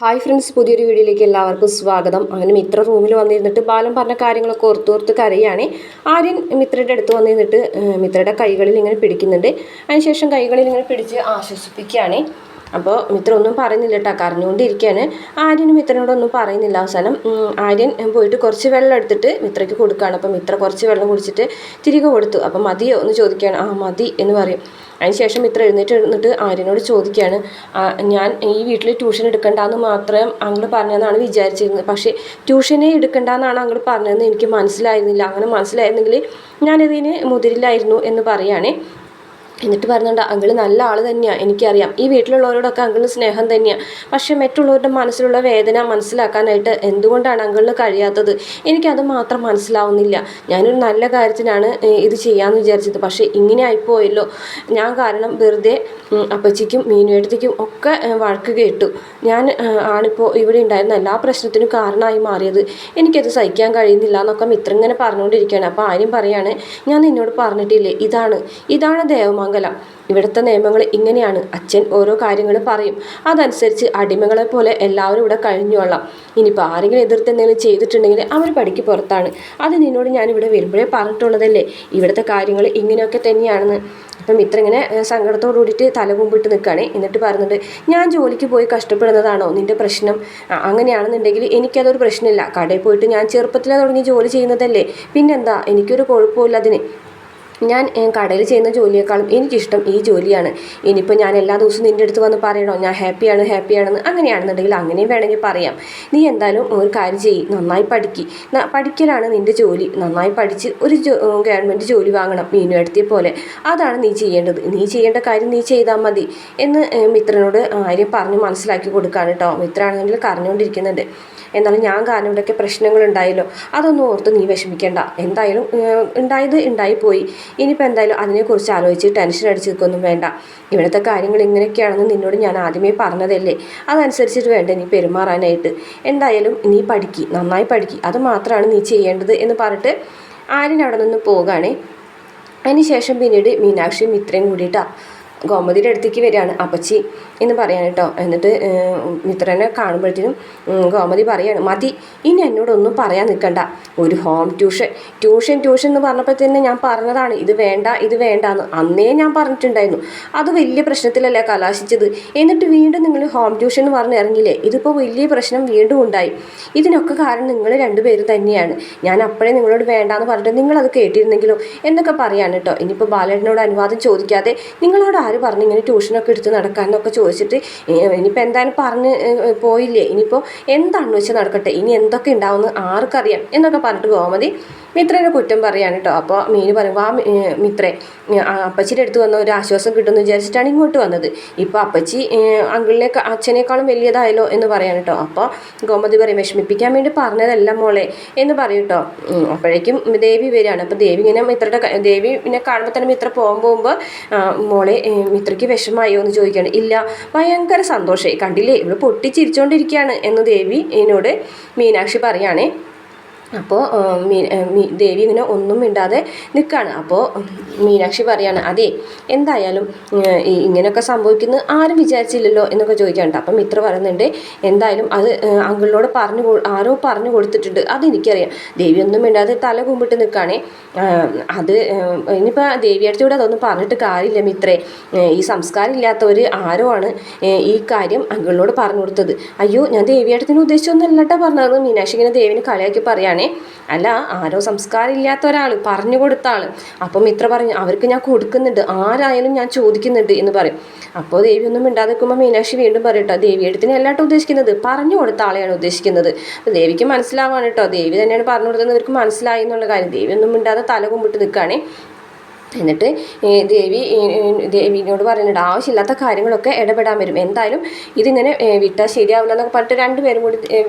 Hi friends, പുതിയൊരു വീഡിയോയിലേക്ക് എല്ലാവർക്കും സ്വാഗതം. അങ്ങനെ മിത്ര റൂമിൽ വന്നിരുന്നിട്ട് ബാലൻ പറഞ്ഞ കാര്യങ്ങളൊക്കെ ഓർത്തോർത്ത് കരയാണ്. ആര്യൻ മിത്രയുടെ അടുത്ത് വന്നിരുന്നിട്ട് മിത്രയുടെ കൈകളിൽ ഇങ്ങനെ പിടിക്കുന്നുണ്ട്. അതിനുശേഷം കൈകളിൽ ഇങ്ങനെ പിടിച്ച് ആശ്വസിപ്പിക്കുകയാണ്. അപ്പോൾ മിത്ര ഒന്നും പറയുന്നില്ല കേട്ടോ, കരഞ്ഞുകൊണ്ടിരിക്കുകയാണ്. ആര്യനും മിത്രനോടൊന്നും പറയുന്നില്ല. അവസാനം ആര്യൻ പോയിട്ട് കുറച്ച് വെള്ളം എടുത്തിട്ട് മിത്രയ്ക്ക് കൊടുക്കുകയാണ്. അപ്പോൾ മിത്ര കുറച്ച് വെള്ളം കുടിച്ചിട്ട് തിരികെ കൊടുത്തു. അപ്പോൾ മതിയോ എന്ന് ചോദിക്കുകയാണ്. ആ മതി എന്ന് പറയും. അതിനുശേഷം മിത്ര എഴുന്നേറ്റ് ആര്യനോട് ചോദിക്കുകയാണ്, ഞാൻ ഈ വീട്ടിൽ ട്യൂഷൻ എടുക്കണ്ടെന്ന് മാത്രം അങ്ങൾ പറഞ്ഞതെന്നാണ് വിചാരിച്ചിരുന്നത്. പക്ഷേ ട്യൂഷനെ എടുക്കണ്ടെന്നാണ് അങ്ങൾ പറഞ്ഞതെന്ന് എനിക്ക് മനസ്സിലായിരുന്നില്ല. അങ്ങനെ മനസ്സിലായിരുന്നെങ്കിൽ ഞാനിതിന് മുതിരില്ലായിരുന്നു എന്ന് പറയുകയാണ്. എന്നിട്ട് പറയുന്നുണ്ട്, അങ്കിള് നല്ല ആൾ തന്നെയാണ്, എനിക്കറിയാം. ഈ വീട്ടിലുള്ളവരോടൊക്കെ അങ്കിളിന് സ്നേഹം തന്നെയാണ്. പക്ഷേ മറ്റുള്ളവരുടെ മനസ്സിലുള്ള വേദന മനസ്സിലാക്കാനായിട്ട് എന്തുകൊണ്ടാണ് അങ്കിളിന് കഴിയാത്തത്? എനിക്കത് മാത്രം മനസ്സിലാവുന്നില്ല. ഞാനൊരു നല്ല കാര്യത്തിനാണ് ഇത് ചെയ്യാമെന്ന് വിചാരിച്ചത്. പക്ഷേ ഇങ്ങനെ ആയിപ്പോയല്ലോ. ഞാൻ കാരണം വെറുതെ അപ്പച്ചിക്കും മീനുവേട്ടത്തിക്കും ഒക്കെ വഴക്ക് കേട്ടു. ഞാൻ ആണിപ്പോൾ ഇവിടെ ഉണ്ടായിരുന്ന എല്ലാ പ്രശ്നത്തിനും കാരണമായി മാറിയത്. എനിക്കത് സഹിക്കാൻ കഴിയുന്നില്ല എന്നൊക്കെ മിത്രം ഇങ്ങനെ പറഞ്ഞുകൊണ്ടിരിക്കുകയാണ്. അപ്പോൾ ആരും പറയാണ്, ഞാൻ നിന്നോട് പറഞ്ഞിട്ടില്ലേ, ഇതാണ് ദേവമംഗലം. ഇവിടുത്തെ നിയമങ്ങൾ ഇങ്ങനെയാണ്. അച്ഛൻ ഓരോ കാര്യങ്ങൾ പറയും, അതനുസരിച്ച് അടിമകളെ പോലെ എല്ലാവരും ഇവിടെ കഴിഞ്ഞുകൊള്ളാം. ഇനിയിപ്പോൾ ആരെങ്കിലും എതിർത്തെന്തെങ്കിലും ചെയ്തിട്ടുണ്ടെങ്കിൽ അവർ പടിക്ക് പുറത്താണ്. അത് നിന്നോട് ഞാനിവിടെ വരുമ്പോഴേ പറഞ്ഞിട്ടുള്ളതല്ലേ, ഇവിടുത്തെ കാര്യങ്ങൾ ഇങ്ങനെയൊക്കെ തന്നെയാണെന്ന്. അപ്പം മിത്ര ഇങ്ങനെ സങ്കടത്തോടു കൂടിയിട്ട് തലകുമ്പിട്ട് നിൽക്കുകയാണ്. എന്നിട്ട് പറയുന്നുണ്ട്, ഞാൻ ജോലിക്ക് പോയി കഷ്ടപ്പെടുന്നതാണോ നിൻ്റെ പ്രശ്നം? അങ്ങനെയാണെന്നുണ്ടെങ്കിൽ എനിക്കതൊരു പ്രശ്നമില്ല. കടയിൽ പോയിട്ട് ഞാൻ ചെറുപ്പത്തിലേ തുടങ്ങി ജോലി ചെയ്യുന്നതല്ലേ, പിന്നെന്താ, എനിക്കൊരു കുഴപ്പമില്ല അതിന്. ഞാൻ കടയിൽ ചെയ്യുന്ന ജോലിയേക്കാളും എനിക്കിഷ്ടം ഈ ജോലിയാണ്. ഇനിയിപ്പോൾ ഞാൻ എല്ലാ ദിവസവും നിൻ്റെ അടുത്ത് വന്ന് പറയണോ ഞാൻ ഹാപ്പിയാണെന്ന്? അങ്ങനെയാണെന്നുണ്ടെങ്കിൽ അങ്ങനെയും വേണമെങ്കിൽ പറയാം. നീ എന്തായാലും ഒരു കാര്യം ചെയ്യ്, നന്നായി പഠിക്കലാണ് നിൻ്റെ ജോലി. നന്നായി പഠിച്ച് ഒരു ഗവൺമെൻറ് ജോലി വാങ്ങണം, മീനുവേട്ടത്തിയെ പോലെ. അതാണ് നീ ചെയ്യേണ്ടത്. നീ ചെയ്യേണ്ട കാര്യം നീ ചെയ്താൽ മതി എന്ന് മിത്രനോട് ആര്യം പറഞ്ഞ് മനസ്സിലാക്കി കൊടുക്കുകയാണ് കേട്ടോ. മിത്രമാണെങ്കിൽ കരഞ്ഞുകൊണ്ടിരിക്കുന്നുണ്ട്. എന്നാലും ഞാൻ കാരണം ഇവിടെയൊക്കെ പ്രശ്നങ്ങളുണ്ടായല്ലോ, അതൊന്നും ഓർത്ത് നീ വിഷമിക്കേണ്ട. എന്തായാലും ഉണ്ടായിപ്പോയി. ഇനിയിപ്പോൾ എന്തായാലും അതിനെക്കുറിച്ച് ആലോചിച്ച് ടെൻഷൻ അടിച്ച് നിൽക്കൊന്നും വേണ്ട. ഇവിടുത്തെ കാര്യങ്ങൾ ഇങ്ങനെയൊക്കെയാണെന്ന് നിന്നോട് ഞാൻ ആദ്യമേ പറഞ്ഞതല്ലേ, അതനുസരിച്ചിട്ട് വേണ്ട നീ പെരുമാറാനായിട്ട്. എന്തായാലും നീ നന്നായി പഠിക്കുക, അത് മാത്രമാണ് നീ ചെയ്യേണ്ടത് എന്ന് പറഞ്ഞിട്ട് ആര്യൻ അവിടെ നിന്ന് പോവുകയാണ്. അതിനുശേഷം പിന്നീട് മീനാക്ഷിയും മിത്രയും കൂടിയിട്ടാണ് ഗോമതിയുടെ അടുത്തേക്ക് വരികയാണ്. അപ്പച്ചി എന്ന് പറയാൻ കേട്ടോ. എന്നിട്ട് മിത്രനെ കാണുമ്പോഴത്തേനും ഗോമതി പറയാണ്, മതി, ഇനി എന്നോടൊന്നും പറയാൻ നിൽക്കണ്ട. ഒരു ഹോം ട്യൂഷൻ എന്ന് പറഞ്ഞപ്പോൾ തന്നെ ഞാൻ പറഞ്ഞതാണ് ഇത് വേണ്ടാന്ന്. അന്നേ ഞാൻ പറഞ്ഞിട്ടുണ്ടായിരുന്നു. അത് വലിയ പ്രശ്നത്തിലല്ലേ കലാശിച്ചത്. എന്നിട്ട് വീണ്ടും നിങ്ങൾ ഹോം ട്യൂഷൻ എന്ന് പറഞ്ഞ് ഇറങ്ങിയില്ലേ, ഇതിപ്പോൾ വലിയ പ്രശ്നം വീണ്ടും ഉണ്ടായി. ഇതിനൊക്കെ കാരണം നിങ്ങൾ രണ്ടുപേരും തന്നെയാണ്. ഞാൻ അപ്പോഴേ നിങ്ങളോട് വേണ്ടാന്ന് പറഞ്ഞിട്ട് നിങ്ങളത് കേട്ടിരുന്നെങ്കിലോ എന്നൊക്കെ പറയാണ് കേട്ടോ. ഇനിയിപ്പോൾ ബാലേട്ടനോട് അനുവാദം ചോദിക്കാതെ നിങ്ങളോട് പറഞ്ഞു ഇങ്ങനെ ട്യൂഷനൊക്കെ എടുത്ത് നടക്കാമെന്നൊക്കെ ചോദിച്ചിട്ട് ഇനിയിപ്പോൾ എന്തായാലും പറഞ്ഞ് പോയില്ലേ, ഇനിയിപ്പോൾ എന്താണെന്ന് വെച്ചാൽ നടക്കട്ടെ, ഇനി എന്തൊക്കെ ഉണ്ടാവുമെന്ന് ആർക്കറിയാം എന്നൊക്കെ പറഞ്ഞിട്ട് ഗോമതി മിത്രനെ കുറ്റം പറയാണ് കേട്ടോ. അപ്പോൾ മീന് പറയും, വാ മിത്രേ, അപ്പച്ചിയുടെ അടുത്ത് വന്ന ഒരു ആശ്വാസം കിട്ടുമെന്ന് വിചാരിച്ചിട്ടാണ് ഇങ്ങോട്ട് വന്നത്. ഇപ്പോൾ അപ്പച്ചി അച്ഛനേക്കാളും വലിയതായല്ലോ എന്ന് പറയാൻ കേട്ടോ. അപ്പോൾ ഗോമതി പറയും, വിഷമിപ്പിക്കാൻ വേണ്ടി പറഞ്ഞതല്ല മോളെ എന്ന് പറയും കേട്ടോ. അപ്പോഴേക്കും ദേവി വരികയാണ്. അപ്പോൾ ദേവി പിന്നെ കാണുമ്പോൾ തന്നെ മിത്ര പോകുമ്പോൾ മോളെ മിത്രയ്ക്ക് വിഷമായോ എന്ന് ചോദിക്കുകയാണ്. ഇല്ല, ഭയങ്കര സന്തോഷമായി, കണ്ടില്ലേ ഇവള് പൊട്ടിച്ചിരിച്ചുകൊണ്ടിരിക്കുകയാണ് എന്ന് ദേവി എന്നോട് മീനാക്ഷി പറയുകയാണേ. അപ്പോൾ ദേവി ഇങ്ങനെ ഒന്നും മിണ്ടാതെ നിൽക്കുകയാണ്. അപ്പോൾ മീനാക്ഷി പറയാണ്, അതെ എന്തായാലും ഇങ്ങനെയൊക്കെ സംഭവിക്കുന്നത് ആരും വിചാരിച്ചില്ലല്ലോ എന്നൊക്കെ ചോദിക്കാനുണ്ട്. അപ്പം മിത്ര പറയുന്നുണ്ട്, എന്തായാലും അത് അങ്കിളിനോട് ആരോ പറഞ്ഞു കൊടുത്തിട്ടുണ്ട്, അതെനിക്കറിയാം. ദേവി ഒന്നും മിണ്ടാതെ തല കുമ്പിട്ട് നിൽക്കുകയാണേ. അത് ഇനിയിപ്പോൾ ദേവിയടുത്തൂടെ അതൊന്നും പറഞ്ഞിട്ട് കാര്യമില്ല മിത്രേ. ഈ സംസ്കാരം ഇല്ലാത്തവർ ആരോ ആണ് ഈ കാര്യം അങ്കിളിനോട് പറഞ്ഞു കൊടുത്തത്. അയ്യോ, ഞാൻ ദേവിയടുത്തിന് ഉദ്ദേശിച്ചൊന്നല്ല കേട്ടോ പറഞ്ഞത്. മീനാക്ഷി ഇങ്ങനെ ദേവിനെ കളിയാക്കി പറയുകയാണ്. അല്ല, ആരോ സംസ്കാരം ഇല്ലാത്ത ഒരാൾ പറഞ്ഞു കൊടുത്ത ആൾ. അപ്പം മിത്ര പറഞ്ഞു, അവർക്ക് ഞാൻ കൊടുക്കുന്നുണ്ട്, ആരായാലും ഞാൻ ചോദിക്കുന്നുണ്ട് എന്ന് പറയും. അപ്പോൾ ദേവി ഒന്നും മിണ്ടാതെ നിൽക്കുമ്പോൾ മീനാക്ഷി വീണ്ടും പറയട്ടോ, ദേവി എടുത്തിന് അല്ലാട്ടോ ഉദ്ദേശിക്കുന്നത്, പറഞ്ഞു കൊടുത്ത ആളെയാണ് ഉദ്ദേശിക്കുന്നത്. അപ്പോൾ ദേവിക്ക് മനസ്സിലാവാണ് കേട്ടോ, ദേവി തന്നെയാണ് പറഞ്ഞു കൊടുത്തത്, ഇവർക്ക് മനസ്സിലായി എന്നുള്ള കാര്യം. ദേവി ഒന്നും മിണ്ടാതെ തല കുമ്പിട്ട് നിൽക്കുകയാണേ. എന്നിട്ട് ദേവിനോട് പറയുന്നുണ്ട്, ആവശ്യമില്ലാത്ത കാര്യങ്ങളൊക്കെ ഇടപെടാൻ വരും. എന്തായാലും ഇതിങ്ങനെ വിട്ടാൽ ശരിയാവില്ല എന്നൊക്കെ പറഞ്ഞിട്ട് രണ്ടുപേരും കൂടി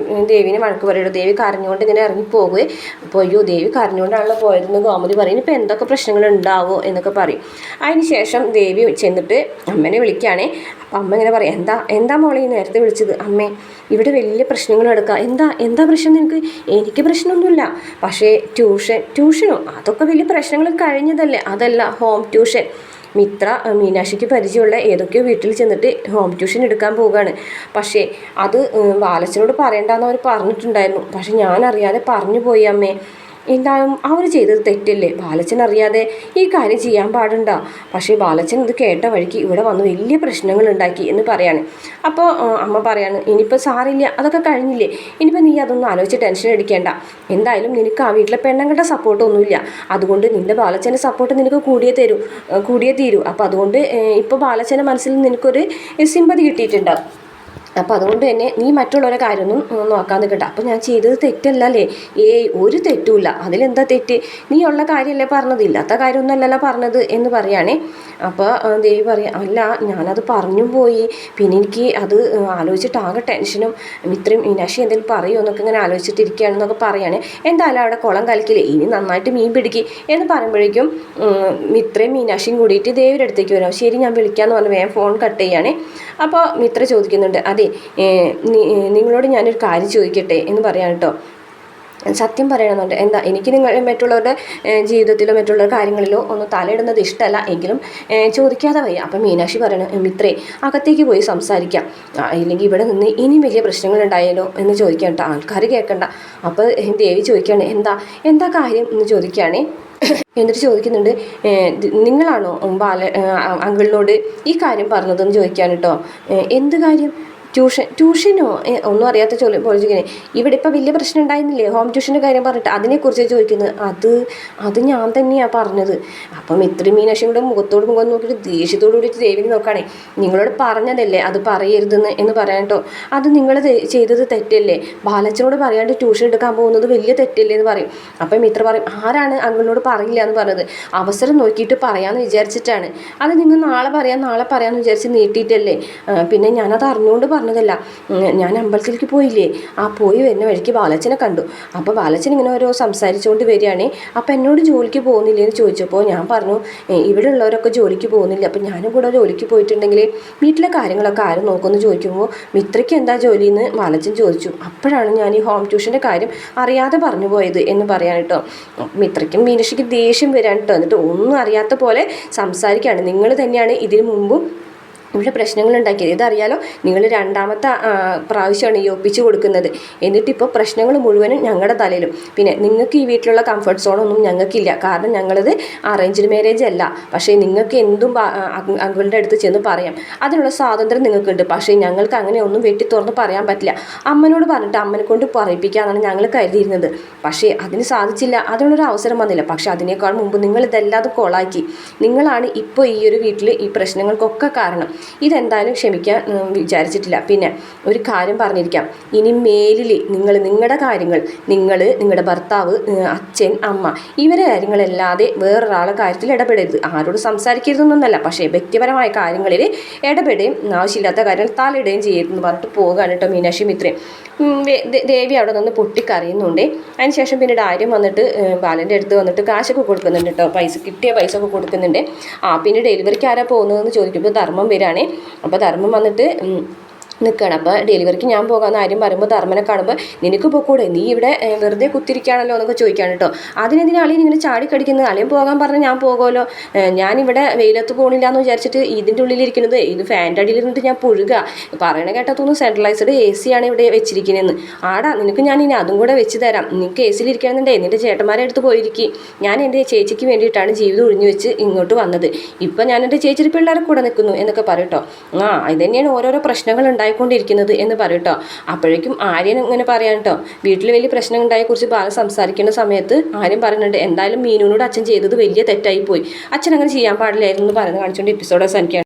ദേവിനെ വഴക്ക് പറയുള്ളൂ. ദേവി കരഞ്ഞുകൊണ്ട് ഇങ്ങനെ ഇറങ്ങിപ്പോകുകയും അപ്പോൾ അയ്യോ ദേവി കരഞ്ഞുകൊണ്ടാണല്ലോ പോയതെന്ന് ഗോമതി പറയും. ഇപ്പോൾ എന്തൊക്കെ പ്രശ്നങ്ങൾ ഉണ്ടാവോ എന്നൊക്കെ പറയും. അതിന് ശേഷം ദേവി ചെന്നിട്ട് അമ്മനെ വിളിക്കുകയാണേ. അപ്പോൾ അമ്മ ഇങ്ങനെ പറയാം, എന്താ മോളെ ഈ നേരത്തെ വിളിച്ചത്? അമ്മേ, ഇവിടെ വലിയ പ്രശ്നങ്ങൾ എടുക്കുക. എന്താ പ്രശ്നം നിനക്ക്? എനിക്ക് പ്രശ്നമൊന്നുമില്ല, പക്ഷേ ട്യൂഷനോ അതൊക്കെ വലിയ പ്രശ്നങ്ങൾ കഴിഞ്ഞതല്ലേ, അതല്ല ഹോം ട്യൂഷൻ. മിത്ര മീനാക്ഷിക്ക് പരിചയമുള്ള ഏതൊക്കെയോ വീട്ടിൽ ചെന്നിട്ട് ഹോം ട്യൂഷൻ എടുക്കാൻ പോവുകയാണ്. പക്ഷേ അത് ബാലച്ചനോട് പറയണ്ടെന്ന് അവർ പറഞ്ഞിട്ടുണ്ടായിരുന്നു. പക്ഷെ ഞാനറിയാതെ പറഞ്ഞു പോയി അമ്മേ. എന്തായാലും അവർ ചെയ്തത് തെറ്റല്ലേ, ബാലച്ചൻ അറിയാതെ ഈ കാര്യം ചെയ്യാൻ പാടുണ്ടോ? പക്ഷേ ബാലച്ചൻ ഇത് കേട്ട വഴിക്ക് ഇവിടെ വന്ന് വലിയ പ്രശ്നങ്ങൾ ഉണ്ടാക്കി എന്ന് പറയാണ്. അപ്പോൾ അമ്മ പറയാണ്, ഇനിയിപ്പോൾ സാറില്ല, അതൊക്കെ കഴിഞ്ഞില്ലേ, ഇനിയിപ്പോൾ നീ അതൊന്നും ആലോചിച്ച് ടെൻഷൻ അടിക്കേണ്ട. എന്തായാലും നിനക്ക് ആ വീട്ടിലെ പെണ്ണുങ്ങളുടെ സപ്പോർട്ടൊന്നുമില്ല, അതുകൊണ്ട് നിൻ്റെ ബാലച്ചൻ്റെ സപ്പോർട്ട് നിനക്ക് കൂടിയേ തീരൂ. അപ്പോൾ അതുകൊണ്ട് ഇപ്പോൾ ബാലച്ചൻ്റെ മനസ്സിൽ നിനക്കൊരു സിമ്പതി കിട്ടിയിട്ടുണ്ടാവും. അപ്പോൾ അതുകൊണ്ട് തന്നെ നീ മറ്റുള്ളവരെ കാര്യമൊന്നും നോക്കാൻ നിൽക്കണ്ട. അപ്പോൾ ഞാൻ ചെയ്തത് തെറ്റല്ലേ? ഒരു തെറ്റുമില്ല, അതിലെന്താ തെറ്റ്? നീ ഉള്ള കാര്യമല്ലേ പറഞ്ഞത്, ഇല്ലാത്ത കാര്യമൊന്നുമല്ലല്ലോ പറഞ്ഞത് എന്ന് പറയുകയാണേ. അപ്പോൾ ദേവി പറയാം, അല്ല ഞാനത് പറഞ്ഞു പോയി, പിന്നെ എനിക്ക് അത് ആലോചിച്ചിട്ടാകെ ടെൻഷനും, ഇത്രയും മീനാക്ഷി എന്തെങ്കിലും പറയുമോ എന്നൊക്കെ ഇങ്ങനെ ആലോചിച്ചിട്ടിരിക്കുകയാണെന്നൊക്കെ പറയുകയാണ്. എന്തായാലും അവിടെ കുളം കലക്കില്ലേ, ഇനി നന്നായിട്ട് മീൻ പിടിക്കുക എന്ന് പറയുമ്പോഴേക്കും മിത്രയും മീനാക്ഷിയും കൂടിയിട്ട് ദേവിയുടെ അടുത്തേക്ക് വരാം. ശരി, ഞാൻ വിളിക്കാമെന്ന് പറഞ്ഞ് വേഗം ഫോൺ കട്ട് ചെയ്യുകയാണ്. അപ്പോൾ മിത്ര ചോദിക്കുന്നുണ്ട്, അതെ നിങ്ങളോട് ഞാനൊരു കാര്യം ചോദിക്കട്ടെ എന്ന് പറയാൻ കേട്ടോ. സത്യം പറയണമെന്നുണ്ട്. എന്താ, എനിക്ക് മറ്റുള്ളവരുടെ ജീവിതത്തിലോ മറ്റുള്ള കാര്യങ്ങളിലോ ഒന്നും തലയിടുന്നത് ഇഷ്ടമല്ല, എങ്കിലും ചോദിക്കാതെ വയ്യ. അപ്പം മീനാക്ഷി പറയണം, മിത്രേ അകത്തേക്ക് പോയി സംസാരിക്കാം, ഇല്ലെങ്കിൽ ഇവിടെ നിന്ന് ഇനിയും വലിയ പ്രശ്നങ്ങൾ ഉണ്ടായാലോ എന്ന് ചോദിക്കാം കേട്ടോ, ആൾക്കാർ കേൾക്കണ്ട. അപ്പോൾ ദേവി ചോദിക്കുകയാണ്, എന്താ കാര്യം എന്ന് ചോദിക്കുകയാണേ. എന്നിട്ട് ചോദിക്കുന്നുണ്ട്, നിങ്ങളാണോ അങ്കിളിനോട് ഈ കാര്യം പറഞ്ഞതെന്ന് ചോദിക്കാൻ കേട്ടോ. എന്ത് കാര്യം? ട്യൂഷനോ? ഒന്നും അറിയാത്ത ചോദിക്കുന്നത്. ഇവിടെ ഇപ്പോൾ വലിയ പ്രശ്നം ഉണ്ടായിരുന്നില്ലേ, ഹോം ട്യൂഷൻ്റെ കാര്യം പറഞ്ഞിട്ട് അതിനെക്കുറിച്ച് ചോദിക്കുന്നത്. അത് ഞാൻ തന്നെയാണ് പറഞ്ഞത്. അപ്പം ഇത്രയും മീനാക്ഷിയും കൂടെ മുഖത്തോട് മുഖം നോക്കിയിട്ട് ദേഷ്യത്തോടു കൂടിയിട്ട് ദേവിനെ നോക്കുകയാണേ. നിങ്ങളോട് പറഞ്ഞതല്ലേ അത് പറയരുതെന്ന് എന്ന് പറയാൻ കേട്ടോ. അത് നിങ്ങൾ ചെയ്തത് തെറ്റല്ലേ, ബാലച്ചനോട് പറയാണ്ട് ട്യൂഷൻ എടുക്കാൻ പോകുന്നത് വലിയ തെറ്റല്ലേ എന്ന് പറയും. അപ്പം മിത്ര പറയും, ആരാണ് അങ്കിളിനോട് പറയില്ല എന്ന് പറഞ്ഞത്? അവസരം നോക്കിയിട്ട് പറയാമെന്ന് വിചാരിച്ചിട്ടാണ്. അത് നിങ്ങൾ നാളെ പറയാമെന്ന് വിചാരിച്ച് നീട്ടിയിട്ടല്ലേ. പിന്നെ ഞാനത് അറിഞ്ഞുകൊണ്ട് പറഞ്ഞതല്ല. ഞാൻ അമ്പലത്തിലേക്ക് പോയില്ലേ, പോയി വരുന്ന വഴിക്ക് ബാലച്ചനെ കണ്ടു. അപ്പോൾ ബാലച്ചൻ ഇങ്ങനെ ഓരോ സംസാരിച്ചുകൊണ്ട് വരികയാണ്. അപ്പോൾ എന്നോട് ജോലിക്ക് പോകുന്നില്ലേ എന്ന് ചോദിച്ചപ്പോൾ ഞാൻ പറഞ്ഞു, ഇവിടെ ഉള്ളവരൊക്കെ ജോലിക്ക് പോകുന്നില്ല, അപ്പോൾ ഞാനും കൂടെ ജോലിക്ക് പോയിട്ടുണ്ടെങ്കിൽ വീട്ടിലെ കാര്യങ്ങളൊക്കെ ആരും നോക്കുമെന്ന് ചോദിക്കുമ്പോൾ മിത്രയ്ക്ക് എന്താ ജോലി എന്ന് ബാലച്ചൻ ചോദിച്ചു. അപ്പോഴാണ് ഞാൻ ഈ ഹോം ട്യൂഷൻ്റെ കാര്യം അറിയാതെ പറഞ്ഞു പോയത് എന്ന് പറയാൻ കേട്ടോ. മിത്രയ്ക്കും മീനാക്ഷിക്ക് ദേഷ്യം വരാൻ കേട്ടോ. എന്നിട്ട് ഒന്നും അറിയാത്ത പോലെ സംസാരിക്കുകയാണ്. നിങ്ങൾ തന്നെയാണ് ഇതിനു മുമ്പും ഇവിടെ പ്രശ്നങ്ങൾ ഉണ്ടാക്കിയത്, ഇതറിയാലോ, നിങ്ങൾ രണ്ടാമത്തെ പ്രാവശ്യമാണ് ഈ ഒപ്പിച്ച് കൊടുക്കുന്നത്. എന്നിട്ടിപ്പോൾ പ്രശ്നങ്ങൾ മുഴുവനും ഞങ്ങളുടെ തലയിലും. പിന്നെ നിങ്ങൾക്ക് ഈ വീട്ടിലുള്ള കംഫർട്ട് സോണൊന്നും ഞങ്ങൾക്കില്ല, കാരണം ഞങ്ങളത് അറേഞ്ച്ഡ് മാരേജ് അല്ല. പക്ഷേ നിങ്ങൾക്ക് എന്തും അങ്കിളുടെ അടുത്ത് ചെന്ന് പറയാം, അതിനുള്ള സ്വാതന്ത്ര്യം നിങ്ങൾക്കുണ്ട്. പക്ഷേ ഞങ്ങൾക്ക് അങ്ങനെ ഒന്നും വെട്ടി തുറന്ന് പറയാൻ പറ്റില്ല. അമ്മനോട് പറഞ്ഞിട്ട് അമ്മനെ കൊണ്ട് പറയിപ്പിക്കാമെന്നാണ് ഞങ്ങൾ കരുതിയിരുന്നത്. പക്ഷേ അതിന് സാധിച്ചില്ല, അതിനുള്ളൊരു അവസരം വന്നില്ല. പക്ഷേ അതിനേക്കാൾ മുമ്പ് നിങ്ങൾ ഇതെല്ലാതും കോളാക്കി. നിങ്ങളാണ് ഇപ്പോൾ ഈ ഒരു വീട്ടിൽ ഈ പ്രശ്നങ്ങൾക്കൊക്കെ കാരണം. ഇതെന്തായാലും ക്ഷമിക്കാൻ വിചാരിച്ചിട്ടില്ല. പിന്നെ ഒരു കാര്യം പറഞ്ഞിരിക്കാം, ഇനി മേലിൽ നിങ്ങളുടെ കാര്യങ്ങൾ, നിങ്ങളുടെ ഭർത്താവ്, അച്ഛൻ, അമ്മ, ഇവരെ കാര്യങ്ങളല്ലാതെ വേറൊരാളെ കാര്യത്തിൽ ഇടപെടരുത്. ആരോട് സംസാരിക്കരുതെന്നൊന്നല്ല, പക്ഷേ വ്യക്തിപരമായ കാര്യങ്ങളിൽ ഇടപെടുകയും ആവശ്യമില്ലാത്ത കാര്യങ്ങൾ തലയിടുകയും ചെയ്യരുതെന്ന് പറഞ്ഞിട്ട് പോകുകയാണ് കേട്ടോ മീനാക്ഷി മിത്രയും. ദേവി അവിടെ നിന്ന് പൊട്ടിക്കറിയുന്നുണ്ട്. അതിനുശേഷം പിന്നീട് ആര്യം വന്നിട്ട് ബാലൻ്റെ അടുത്ത് വന്നിട്ട് കാശൊക്കെ കൊടുക്കുന്നുണ്ട് കേട്ടോ, കിട്ടിയ പൈസ ഒക്കെ കൊടുക്കുന്നുണ്ട്. പിന്നെ ഡെലിവറിക്ക് ആരാ പോകുന്നതെന്ന് ചോദിക്കുമ്പോൾ ധർമ്മം വരികയാണ്. അപ്പോൾ ധർമ്മം വന്നിട്ട് നിൽക്കുകയാണ്. അപ്പോൾ ഡെലിവറിക്ക് ഞാൻ പോകാമെന്ന് ആര്യം പറയുമ്പോൾ ധർമ്മനെ കാണുമ്പോൾ, നിനക്ക് പോക്കൂടെ, നീ ഇവിടെ വെറുതെ കുത്തിരിക്കുകയാണല്ലോ എന്നൊക്കെ ചോദിക്കുകയാണ് കേട്ടോ. അതിനെന്തിനാ അളിയൻ ഇങ്ങനെ ചാടിക്കടിക്കുന്നത്? അളിയൻ പോകാൻ പറഞ്ഞാൽ ഞാൻ പോകുമല്ലോ, ഞാനിവിടെ വെയിലത്ത് പോകണില്ല എന്ന് വിചാരിച്ചിട്ട് ഇതിൻ്റെ ഉള്ളിലിരിക്കുന്നത്, ഇത് ഫാൻ്റെ അടിയിലിരുന്നിട്ട് ഞാൻ പുഴുക. പറയണ കേട്ടതൊന്നും സെൻട്രലൈസ്ഡ് AC ആണ് ഇവിടെ വെച്ചിരിക്കുന്നതെന്ന്. നിനക്ക് ഞാൻ ഇനി അതും കൂടെ വെച്ച് തരാം. നിനക്ക് AC ലിരിക്കണമെന്നുണ്ടേ നിൻ്റെ ചേട്ടന്മാരെ അടുത്ത് പോയിരിക്കും. ഞാൻ എൻ്റെ ചേച്ചിക്ക് വേണ്ടിയിട്ടാണ് ജീവിതം ഒഴിഞ്ഞു വെച്ച് ഇങ്ങോട്ട് വന്നത്. ഇപ്പം ഞാൻ എൻ്റെ ചേച്ചിയുടെ പിള്ളേരെ കൂടെ നിൽക്കുന്നു എന്നൊക്കെ പറയട്ടോ. ഇത് തന്നെയാണ് ഓരോരോ പ്രശ്നങ്ങൾ ഉണ്ടായിക്കൊണ്ടിരിക്കുന്നത് എന്ന് പറയട്ടോ. അപ്പോഴേക്കും ആര്യൻ ഇങ്ങനെ പറയാൻ കേട്ടോ, വീട്ടിൽ വലിയ പ്രശ്നം ഉണ്ടായെക്കുറിച്ച് ബാലൻ സംസാരിക്കുന്ന സമയത്ത് ആര്യൻ പറയുന്നുണ്ട്, എന്തായാലും മീനുവിനോട് അച്ഛൻ ചെയ്തത് വലിയ തെറ്റായി പോയി, അച്ഛൻ അങ്ങനെ ചെയ്യാൻ പാടില്ലായിരുന്നു എന്ന് പറയുന്നത് കാണിച്ചുകൊണ്ട് എപ്പിസോഡ് അവസാനിക്കുകയാണ്.